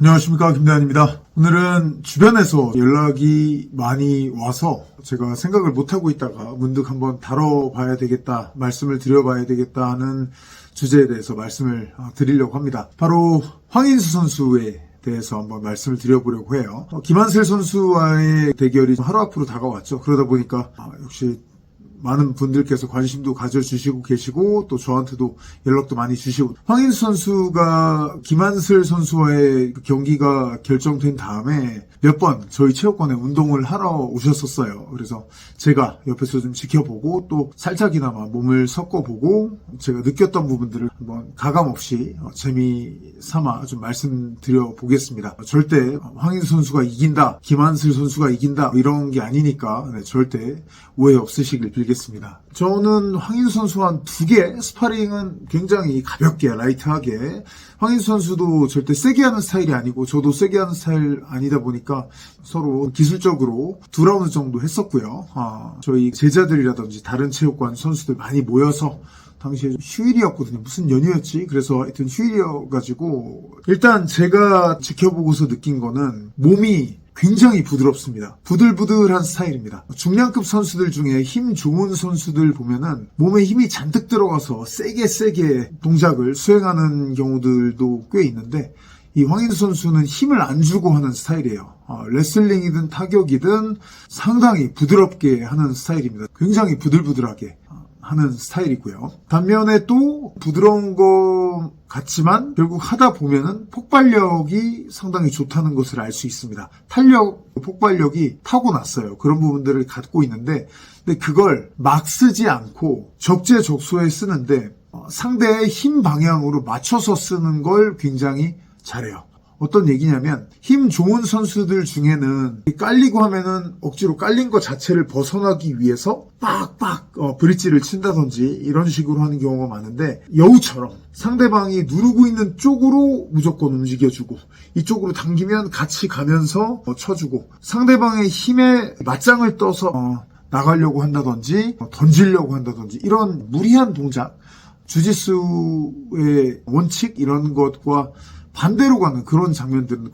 안녕하십니까, 김대한입니다. 오늘은 주변에서 연락이 많이 와서 제가 생각을 못하고 있다가 문득 한번 다뤄봐야 되겠다, 말씀을 드려봐야 되겠다 하는 주제에 대해서 말씀을 드리려고 합니다. 바로 황인수 선수에 대해서 한번 말씀을 드려보려고 해요. 김한슬 선수와의 대결이 하루 앞으로 다가왔죠. 그러다 보니까 역시 많은 분들께서 관심도 가져주시고 계시고 또 저한테도 연락도 많이 주시고, 황인수 선수가 김한슬 선수와의 경기가 결정된 다음에 몇 번 저희 체육관에 운동을 하러 오셨었어요. 그래서 제가 옆에서 좀 지켜보고 또 살짝이나마 몸을 섞어보고 제가 느꼈던 부분들을 한번 가감없이 재미삼아 좀 말씀드려 보겠습니다. 절대 황인수 선수가 이긴다, 김한슬 선수가 이긴다 이런 게 아니니까 절대 오해 없으시길 빌겠습니다. 저는 황인수 선수와 두 개 스파링은 굉장히 가볍게 라이트하게, 황인수 선수도 절대 세게 하는 스타일이 아니고 저도 세게 하는 스타일 아니다 보니까 서로 기술적으로 2라운드 정도 했었고요. 저희 제자들이라든지 다른 체육관 선수들 많이 모여서 당시에 휴일이었거든요. 무슨 연휴였지? 그래서 하여튼 휴일이어가지고 일단 제가 지켜보고서 느낀 거는 몸이 굉장히 부드럽습니다. 부들부들한 스타일입니다. 중량급 선수들 중에 힘 좋은 선수들 보면은 몸에 힘이 잔뜩 들어가서 세게 동작을 수행하는 경우들도 꽤 있는데, 이 황인수 선수는 힘을 안 주고 하는 스타일이에요. 레슬링이든 타격이든 상당히 부드럽게 하는 스타일입니다. 굉장히 부들부들하게 하는 스타일이고요. 반면에 또 부드러운 것 같지만 결국 하다 보면은 폭발력이 상당히 좋다는 것을 알 수 있습니다. 탄력, 폭발력이 타고났어요. 그런 부분들을 갖고 있는데, 근데 그걸 막 쓰지 않고 적재적소에 쓰는데 상대의 힘 방향으로 맞춰서 쓰는 걸 굉장히 잘해요. 어떤 얘기냐면, 힘 좋은 선수들 중에는 깔리고 하면은 억지로 깔린 것 자체를 벗어나기 위해서 빡빡 브릿지를 친다든지 이런 식으로 하는 경우가 많은데, 여우처럼 상대방이 누르고 있는 쪽으로 무조건 움직여주고 이쪽으로 당기면 같이 가면서 쳐주고, 상대방의 힘에 맞짱을 떠서 나가려고 한다든지 던지려고 한다든지 이런 무리한 동작, 주짓수의 원칙 이런 것과 반대로 가는 그런 장면들은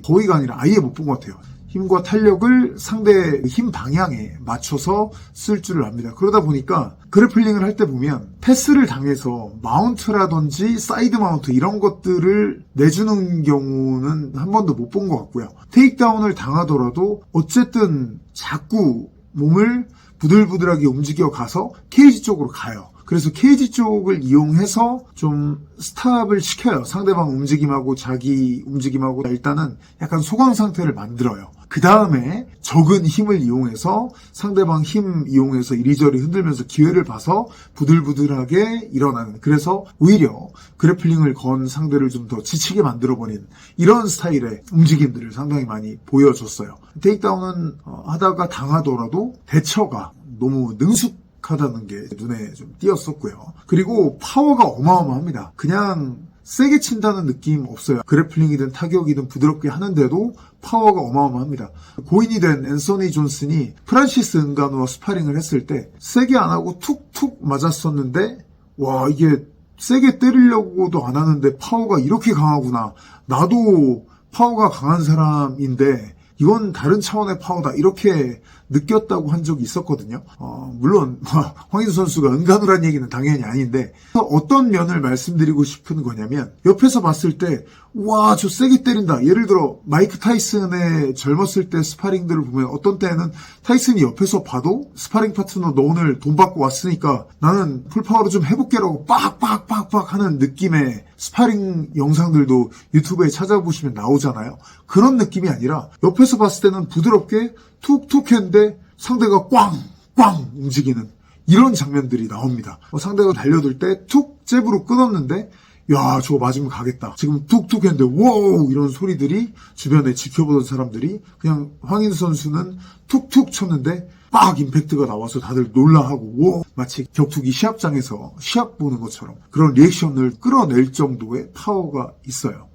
거의가 아니라 아예 못 본 것 같아요. 힘과 탄력을 상대의 힘 방향에 맞춰서 쓸 줄을 압니다. 그러다 보니까 그래플링을 할 때 보면 패스를 당해서 마운트라든지 사이드 마운트 이런 것들을 내주는 경우는 한 번도 못 본 것 같고요. 테이크다운을 당하더라도 어쨌든 자꾸 몸을 부들부들하게 움직여 가서 케이지 쪽으로 가요. 그래서 케이지 쪽을 이용해서 좀 스탑을 시켜요. 상대방 움직임하고 자기 움직임하고 일단은 약간 소강 상태를 만들어요. 그 다음에 적은 힘을 이용해서 상대방 힘 이용해서 이리저리 흔들면서 기회를 봐서 부들부들하게 일어나는, 그래서 오히려 그래플링을 건 상대를 좀 더 지치게 만들어버린 이런 스타일의 움직임들을 상당히 많이 보여줬어요. 테이크다운은 하다가 당하더라도 대처가 너무 능숙하다는 게 눈에 좀 띄었었고요. 그리고 파워가 어마어마합니다. 그냥 세게 친다는 느낌 없어요. 그래플링이든 타격이든 부드럽게 하는데도 파워가 어마어마합니다. 고인이 된 앤서니 존슨이 프란시스 은가누와 스파링을 했을 때 세게 안 하고 툭툭 맞았었는데, 와, 이게 세게 때리려고도 안 하는데 파워가 이렇게 강하구나. 나도 파워가 강한 사람인데 이건 다른 차원의 파워다, 이렇게 느꼈다고 한 적이 있었거든요. 물론 황인수 선수가 은간우란 얘기는 당연히 아닌데, 어떤 면을 말씀드리고 싶은 거냐면, 옆에서 봤을 때 와, 저 세게 때린다. 예를 들어 마이크 타이슨의 젊었을 때 스파링들을 보면 어떤 때는 타이슨이 옆에서 봐도 스파링 파트너 너 오늘 돈 받고 왔으니까 나는 풀파워로 좀 해볼게라고 빡빡빡빡 하는 느낌의 스파링 영상들도 유튜브에 찾아보시면 나오잖아요. 그런 느낌이 아니라 옆에서 봤을 때는 부드럽게 툭툭 했는데 상대가 꽝꽝 움직이는 이런 장면들이 나옵니다. 상대가 달려들 때 툭 잽으로 끊었는데, 야, 저거 맞으면 가겠다. 지금 툭툭 했는데 워우 이런 소리들이 주변에 지켜보던 사람들이, 그냥 황인수 선수는 툭툭 쳤는데 빡 임팩트가 나와서 다들 놀라하고, 워, 마치 격투기 시합장에서 시합 보는 것처럼 그런 리액션을 끌어낼 정도의 파워가 있어요.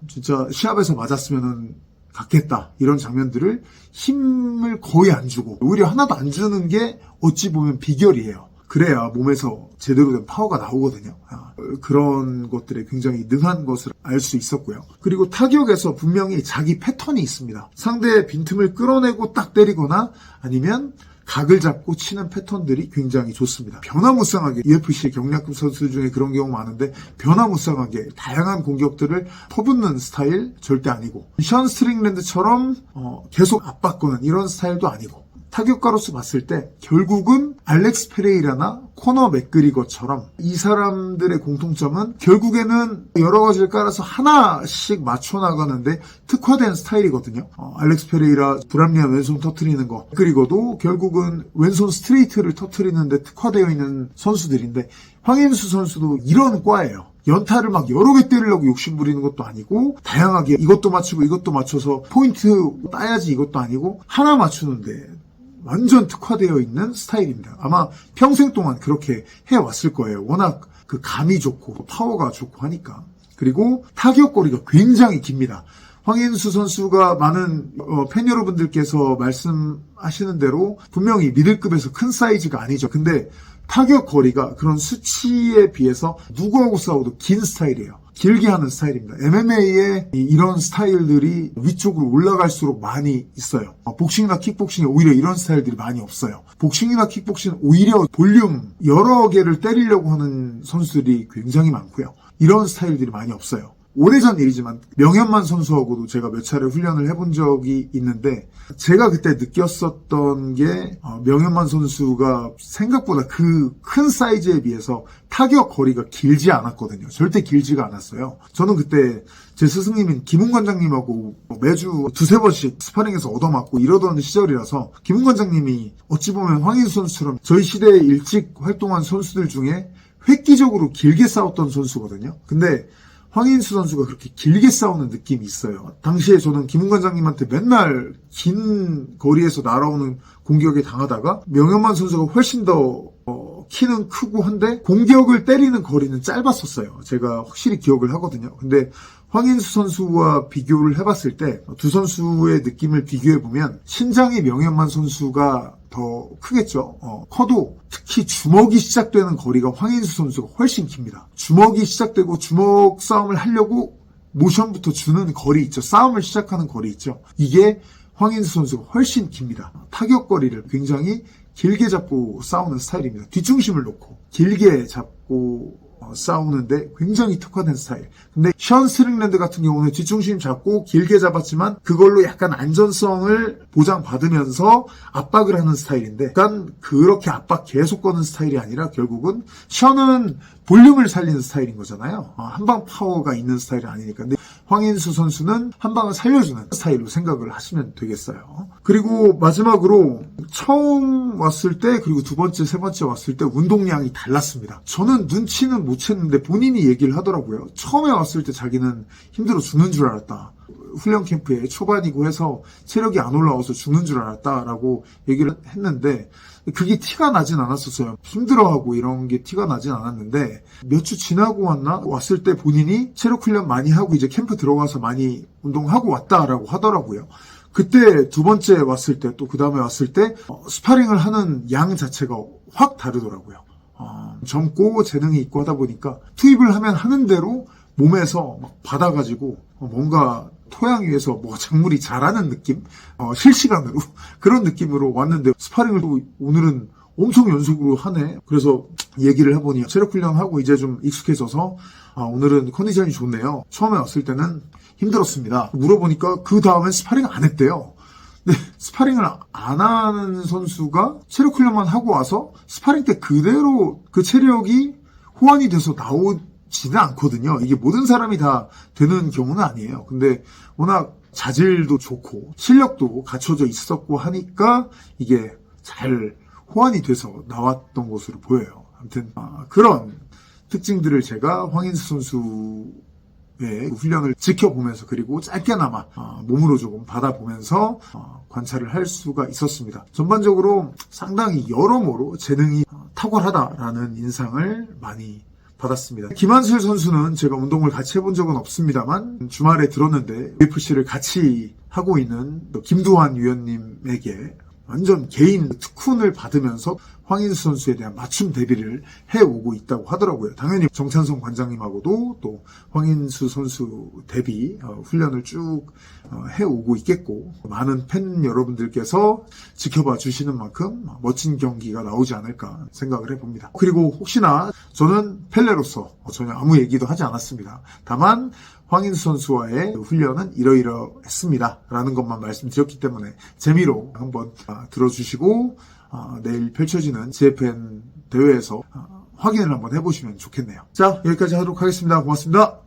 진짜 시합에서 맞았으면은 갖겠다, 이런 장면들을 힘을 거의 안 주고 오히려 하나도 안 주는 게 어찌 보면 비결이에요. 그래야 몸에서 제대로 된 파워가 나오거든요. 그런 것들에 굉장히 능한 것을 알 수 있었고요. 그리고 타격에서 분명히 자기 패턴이 있습니다. 상대의 빈틈을 끌어내고 딱 때리거나 아니면 각을 잡고 치는 패턴들이 굉장히 좋습니다. 변화무쌍하게 UFC 경량급 선수들 중에 그런 경우 많은데 변화무쌍하게 다양한 공격들을 퍼붓는 스타일 절대 아니고 션 스트링랜드처럼 계속 압박거는 이런 스타일도 아니고 타격가로서 봤을 때 결국은 알렉스 페레이라나 코너 맥그리거처럼 이 사람들의 공통점은 결국에는 여러 가지를 깔아서 하나씩 맞춰나가는데 특화된 스타일이거든요. 알렉스 페레이라 불합리한 왼손 터트리는 거, 맥그리거도 결국은 왼손 스트레이트를 터트리는데 특화되어 있는 선수들인데 황인수 선수도 이런 과예요. 연타를 막 여러 개 때리려고 욕심부리는 것도 아니고 다양하게 이것도 맞추고 이것도 맞춰서 포인트 따야지 이것도 아니고 하나 맞추는데 완전 특화되어 있는 스타일입니다. 아마 평생 동안 그렇게 해왔을 거예요. 워낙 그 감이 좋고 파워가 좋고 하니까. 그리고 타격거리가 굉장히 깁니다. 황인수 선수가 많은 팬 여러분들께서 말씀하시는 대로 분명히 미들급에서 큰 사이즈가 아니죠. 근데 타격 거리가 그런 수치에 비해서 누구하고 싸워도 긴 스타일이에요. 길게 하는 스타일입니다. MMA에 이런 스타일들이 위쪽으로 올라갈수록 많이 있어요. 복싱이나 킥복싱에 오히려 이런 스타일들이 많이 없어요. 복싱이나 킥복싱은 오히려 볼륨 여러 개를 때리려고 하는 선수들이 굉장히 많고요. 이런 스타일들이 많이 없어요. 오래전 일이지만 명현만 선수하고도 제가 몇 차례 훈련을 해본 적이 있는데 제가 그때 느꼈었던 게 명현만 선수가 생각보다 그 큰 사이즈에 비해서 타격 거리가 길지 않았거든요. 절대 길지가 않았어요. 저는 그때 제 스승님인 김웅 관장님하고 매주 두세 번씩 스파링에서 얻어맞고 이러던 시절이라서 김웅 관장님이 어찌 보면 황인수 선수처럼 저희 시대에 일찍 활동한 선수들 중에 획기적으로 길게 싸웠던 선수거든요. 근데 황인수 선수가 그렇게 길게 싸우는 느낌이 있어요. 당시에 저는 김웅 관장님한테 맨날 긴 거리에서 날아오는 공격에 당하다가 명현만 선수가 훨씬 더 키는 크고 한데 공격을 때리는 거리는 짧았었어요. 제가 확실히 기억을 하거든요. 근데 황인수 선수와 비교를 해봤을 때 두 선수의 느낌을 비교해보면 신장이 명현만 선수가 더 크겠죠. 커도 특히 주먹이 시작되는 거리가 황인수 선수가 훨씬 깁니다. 주먹이 시작되고 주먹 싸움을 하려고 모션부터 주는 거리 있죠. 싸움을 시작하는 거리 있죠. 이게 황인수 선수가 훨씬 깁니다. 타격 거리를 굉장히 길게 잡고 싸우는 스타일입니다. 뒷중심을 놓고 길게 잡고 싸우는데 굉장히 특화된 스타일. 근데 션 스트링랜드 같은 경우는 뒷중심 잡고 길게 잡았지만 그걸로 약간 안전성을 보장받으면서 압박을 하는 스타일인데 약간 그렇게 압박 계속 거는 스타일이 아니라 결국은 션은 볼륨을 살리는 스타일인 거잖아요. 한방 파워가 있는 스타일이 아니니까. 근데 황인수 선수는 한방을 살려주는 스타일로 생각을 하시면 되겠어요. 그리고 마지막으로 처음 왔을 때 그리고 두 번째, 세 번째 왔을 때 운동량이 달랐습니다. 저는 눈치는 못 챘는데 본인이 얘기를 하더라고요. 처음에 왔을 때 자기는 힘들어 죽는 줄 알았다. 훈련 캠프에 초반이고 해서 체력이 안 올라와서 죽는 줄 알았다라고 얘기를 했는데 그게 티가 나진 않았었어요. 힘들어하고 이런 게 티가 나진 않았는데 몇 주 지나고 왔을 때 본인이 체력 훈련 많이 하고 이제 캠프 들어가서 많이 운동하고 왔다라고 하더라고요. 그때 두 번째 왔을 때 또 그 다음에 왔을 때 스파링을 하는 양 자체가 확 다르더라고요. 젊고 재능이 있고 하다 보니까 투입을 하면 하는 대로 몸에서 막 받아가지고 뭔가 토양 위에서 뭐 작물이 자라는 느낌? 실시간으로 그런 느낌으로 왔는데 스파링을 또 오늘은 엄청 연속으로 하네. 그래서 얘기를 해보니 체력 훈련하고 이제 좀 익숙해져서 오늘은 컨디션이 좋네요. 처음에 왔을 때는 힘들었습니다. 물어보니까 그 다음엔 스파링 안 했대요. 근데 스파링을 안 하는 선수가 체력 훈련만 하고 와서 스파링 때 그대로 그 체력이 호환이 돼서 나오지는 않거든요. 이게 모든 사람이 다 되는 경우는 아니에요. 근데 워낙 자질도 좋고 실력도 갖춰져 있었고 하니까 이게 잘 호환이 돼서 나왔던 것으로 보여요. 아무튼 그런 특징들을 제가 황인수 선수의 훈련을 지켜보면서 그리고 짧게나마 몸으로 조금 받아보면서 관찰을 할 수가 있었습니다. 전반적으로 상당히 여러모로 재능이 탁월하다라는 인상을 많이 받았습니다. 김한술 선수는 제가 운동을 같이 해본 적은 없습니다만 주말에 들었는데 UFC를 같이 하고 있는 김두한 위원님에게 완전 개인 특훈을 받으면서 황인수 선수에 대한 맞춤 대비를 해오고 있다고 하더라고요. 당연히 정찬성 관장님하고도 또 황인수 선수 대비 훈련을 쭉 해오고 있겠고, 많은 팬 여러분들께서 지켜봐 주시는 만큼 멋진 경기가 나오지 않을까 생각을 해봅니다. 그리고 혹시나 저는 펠레로서 전혀 아무 얘기도 하지 않았습니다. 다만 황인수 선수와의 훈련은 이러이러했습니다 라는 것만 말씀드렸기 때문에 재미로 한번 들어주시고 내일 펼쳐지는 GFN 대회에서 확인을 한번 해보시면 좋겠네요. 자, 여기까지 하도록 하겠습니다. 고맙습니다.